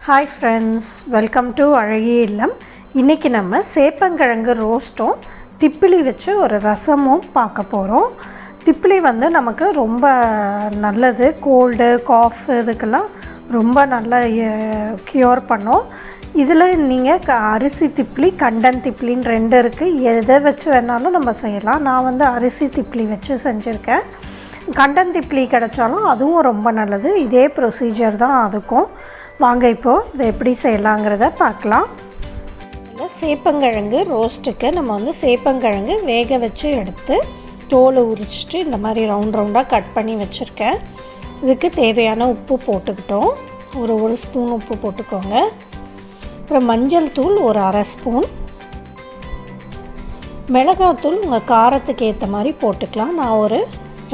Hi friends, welcome to Azhagiya Illam. இன்னைக்கு நம்ம சேப்பங்கிழங்கு ரோஸ்ட்டும் திப்பிலி வச்சு ஒரு ரசமும் பார்க்க போகிறோம். திப்பிலி நமக்கு ரொம்ப நல்லது, கோல்டு காஃப் இதுக்கெல்லாம் ரொம்ப நல்லா க்யூர் பண்ணும். இதில் நீங்கள் அரிசி திப்பிலி கண்டன் திப்பிலின்னு ரெண்டு இருக்குது. எதை வச்சு வேணாலும் நம்ம செய்யலாம். நான் அரிசி திப்பிலி வச்சு செஞ்சுருக்கேன். கண்டன் திப்பிலி கிடச்சாலும் அதுவும் ரொம்ப நல்லது. இதே ப்ரொசீஜர் தான் அதுக்கும். வாங்க இப்போது இதை எப்படி செய்யலாங்கிறத பார்க்கலாம். இந்த சேப்பங்கிழங்கு ரோஸ்ட்டுக்கு நம்ம சேப்பங்கிழங்கு வேக வச்சு எடுத்து தோலை உரிச்சிட்டு இந்த மாதிரி ரவுண்டாக கட் பண்ணி வச்சுருக்கேன். இதுக்கு தேவையான உப்பு போட்டுக்கிட்டோம். ஒரு ஸ்பூன் உப்பு போட்டுக்கோங்க. அப்புறம் மஞ்சள் தூள் ஒரு அரை ஸ்பூன், மிளகாத்தூள் உங்கள் காரத்துக்கு ஏற்ற மாதிரி போட்டுக்கலாம். நான் ஒரு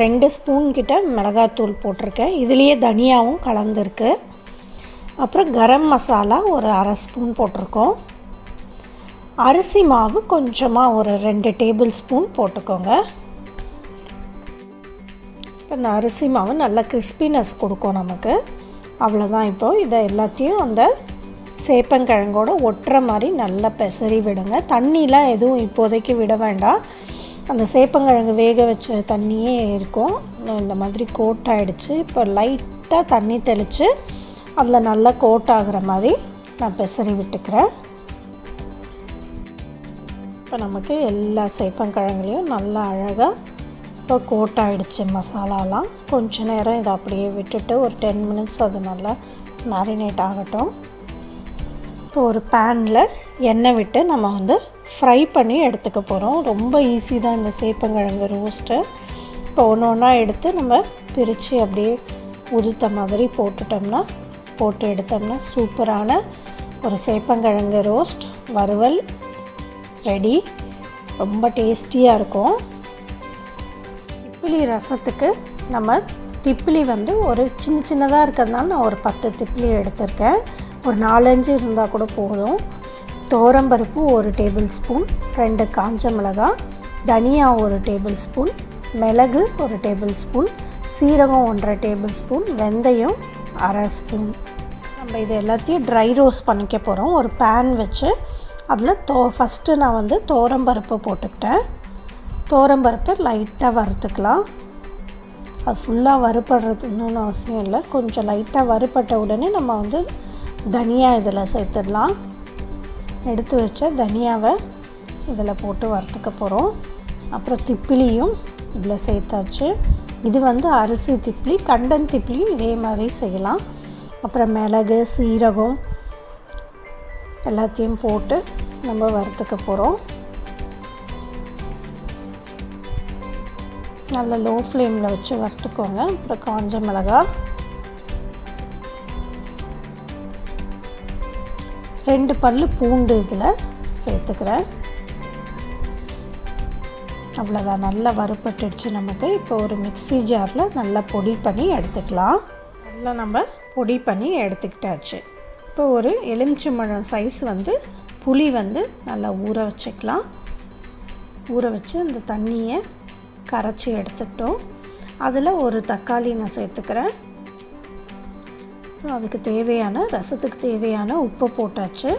2 ஸ்பூன் கிட்ட மிளகாத்தூள் போட்டிருக்கேன். இதுலேயே தனியாவும் கலந்துருக்கு. அப்புறம் கரம் மசாலா ஒரு அரை ஸ்பூன் போட்டிருக்கோம். அரிசி மாவு கொஞ்சமாக ஒரு 2 டேபிள் ஸ்பூன் போட்டுக்கோங்க. இப்போ இந்த அரிசி மாவு நல்ல கிறிஸ்பினஸ் கொடுக்கும் நமக்கு. அவ்வளோதான். இப்போது இதை எல்லாத்தையும் அந்த சேப்பங்கிழங்கோடு ஒட்டுற மாதிரி நல்லா பெசரி விடுங்க. தண்ணிலாம் எதுவும் இப்போதைக்கு விட வேண்டாம். அந்த சேப்பங்கிழங்கு வேக வச்ச தண்ணியே இருக்கும். இந்த மாதிரி கோட் ஆகிடுச்சு. இப்போ லைட்டாக தண்ணி தெளித்து அதில் நல்லா கோட் ஆகிற மாதிரி நான் பெசரி விட்டுக்கிறேன். இப்போ நமக்கு எல்லா சேப்பங்கிழங்குலையும் நல்லா அழகாக இப்போ கோட் ஆகிடுச்சு மசாலாலாம். கொஞ்ச நேரம் இதை அப்படியே விட்டுட்டு ஒரு 10 மினிட்ஸ் அது நல்லா மேரினேட் ஆகட்டும். இப்போ ஒரு பேனில் எண்ணெய் விட்டு நம்ம ஃப்ரை பண்ணி எடுத்துக்க போகிறோம். ரொம்ப ஈஸி தான் இந்த சேப்பங்கிழங்கு ரோஸ்ட்டு. இப்போ ஒன்று ஒன்றா எடுத்து நம்ம பிரித்து அப்படியே உதுத்த மாதிரி போட்டு எடுத்தோம்னா சூப்பரான ஒரு சேப்பங்கிழங்கு ரோஸ்ட் வறுவல் ரெடி. ரொம்ப டேஸ்டியாக இருக்கும். திப்பிலி ரசத்துக்கு நம்ம திப்பிலி ஒரு சின்னதாக இருக்கிறதுனால நான் ஒரு 10 திப்பிலி எடுத்திருக்கேன். ஒரு 4-5 இருந்தால் கூட போதும். துவரம்பருப்பு 1 டேபிள் ஸ்பூன், 2 காஞ்ச மிளகாய், தனியா 1 டேபிள் ஸ்பூன், மிளகு 1 டேபிள் ஸ்பூன், சீரகம் 1.5 டேபிள் ஸ்பூன், வெந்தயம் அரை ஸ்பூன். நம்ம இது எல்லாத்தையும் ட்ரை ரோஸ்ட் பண்ணிக்க போகிறோம். ஒரு பேன் வச்சு அதில் ஃபஸ்ட்டு நான் துவரம்பருப்பு போட்டுக்கிட்டேன். துவரம்பருப்பை லைட்டாக வறுத்துக்கலாம். அது ஃபுல்லாக வறுபடுறதுன்னு அவசியம் இல்லை. கொஞ்சம் லைட்டாக வறுபட்ட உடனே நம்ம தனியா இதில் சேர்த்துடலாம். எடுத்து வச்ச தனியாவை இதில் போட்டு வறுத்துக்க போகிறோம். அப்புறம் திப்பிலியும் இதில் சேர்த்தாச்சு. இது அரிசி திப்பிலி, கண்டன் திப்பிலியும் இதே மாதிரி செய்யலாம். அப்புறம் மிளகு சீரகம் எல்லாத்தையும் போட்டு நம்ம வறுத்துக்க போகிறோம். நல்லா லோ ஃப்ளேமில் வச்சு வறுத்துக்கோங்க. அப்புறம் காஞ்ச மிளகாய், 2 பல்லு பூண்டு இதில் சேர்த்துக்கிறேன். அவ்வளோதான். நல்லா வறுபட்டுடுச்சு நமக்கு. இப்போ ஒரு மிக்ஸி ஜாரில் நல்லா பொடி பண்ணி எடுத்துக்கலாம். நல்லா நம்ம பொடி பண்ணி எடுத்துக்கிட்டாச்சு. இப்போ ஒரு எலுமிச்சம்பழம் சைஸ் புளி நல்லா ஊற வச்சுக்கலாம். ஊற வச்சு அந்த தண்ணியை கரைச்சி எடுத்துக்கிட்டோம். அதில் ஒரு தக்காளி நான் சேர்த்துக்கிறேன். அதுக்கு தேவையான ரசத்துக்கு தேவையான உப்பு போட்டாச்சு.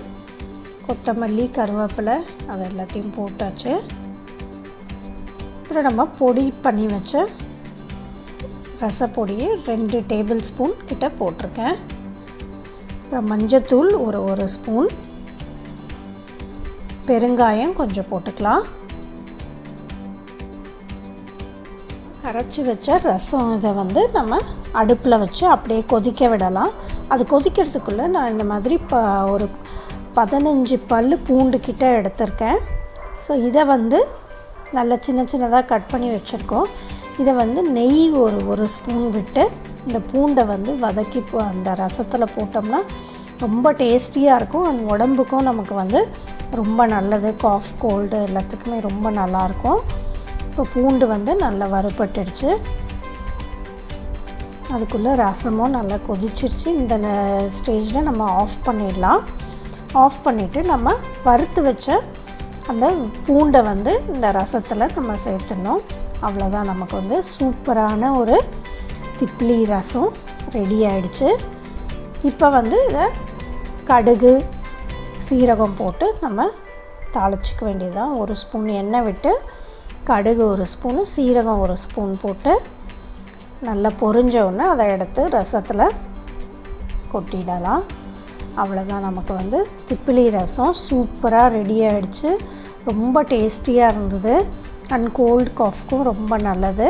கொத்தமல்லி கருவேப்பிலை அது எல்லாத்தையும் போட்டாச்சு. அப்புறம் நம்ம பொடி பண்ணி வச்ச ரசப்பொடியை 2 டேபிள் ஸ்பூன் கிட்ட போட்டிருக்கேன். அப்புறம் மஞ்சத்தூள் ஒரு ஸ்பூன், பெருங்காயம் கொஞ்சம் போட்டுக்கலாம். கரைச்சி வச்ச ரசம் இதை நம்ம அடுப்பில் வச்சு அப்படியே கொதிக்க விடலாம். அது கொதிக்கிறதுக்குள்ளே நான் இந்த மாதிரி ஒரு 15 பல்லு பூண்டு கிட்ட எடுத்திருக்கேன். ஸோ இதை நல்லா சின்னதாக கட் பண்ணி வச்சுருக்கோம். இதை நெய் ஒரு ஸ்பூன் விட்டு இந்த பூண்டை வதக்கி அந்த ரசத்தில் போட்டோம்னா ரொம்ப டேஸ்டியாக இருக்கும். அந்த உடம்புக்கும் நமக்கு ரொம்ப நல்லது. காஃப் கோல்டு எல்லாத்துக்குமே ரொம்ப நல்லாயிருக்கும். இப்போ பூண்டு நல்லா வறுபட்டுடுச்சு. அதுக்குள்ளே ரசமும் நல்லா கொதிச்சிருச்சு. இந்த ஸ்டேஜில் நம்ம ஆஃப் பண்ணிடலாம். ஆஃப் பண்ணிவிட்டு நம்ம வறுத்து வச்ச அந்த பூண்டை இந்த ரசத்தில் நம்ம சேர்த்துடணும். அவ்வளோதான். நமக்கு சூப்பரான ஒரு திப்பிலி ரசம் ரெடி ஆகிடுச்சு. இப்போ இதை கடுகு சீரகம் போட்டு நம்ம தாளிச்சிக்க வேண்டியதுதான். 1 ஸ்பூன் எண்ணெய் விட்டு கடுகு 1 ஸ்பூனு சீரகம் 1 ஸ்பூன் போட்டு நல்லா பொரிஞ்ச உடனே அதை எடுத்து ரசத்தில் கொட்டிடலாம். அவ்வளோதான், நமக்கு வந்து திப்பிலி ரசம் சூப்பராக ரெடி ஆகிடுச்சு. ரொம்ப டேஸ்டியாக இருந்தது. அண்ட் கோல்டு காஃப்க்கும் ரொம்ப நல்லது.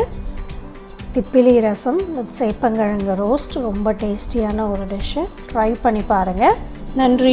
திப்பிலி ரசம் வித் சேப்பங்கிழங்கு ரோஸ்ட் ரொம்ப டேஸ்டியான ஒரு டிஷ்ஷு. ட்ரை பண்ணி பாருங்கள். நன்றி.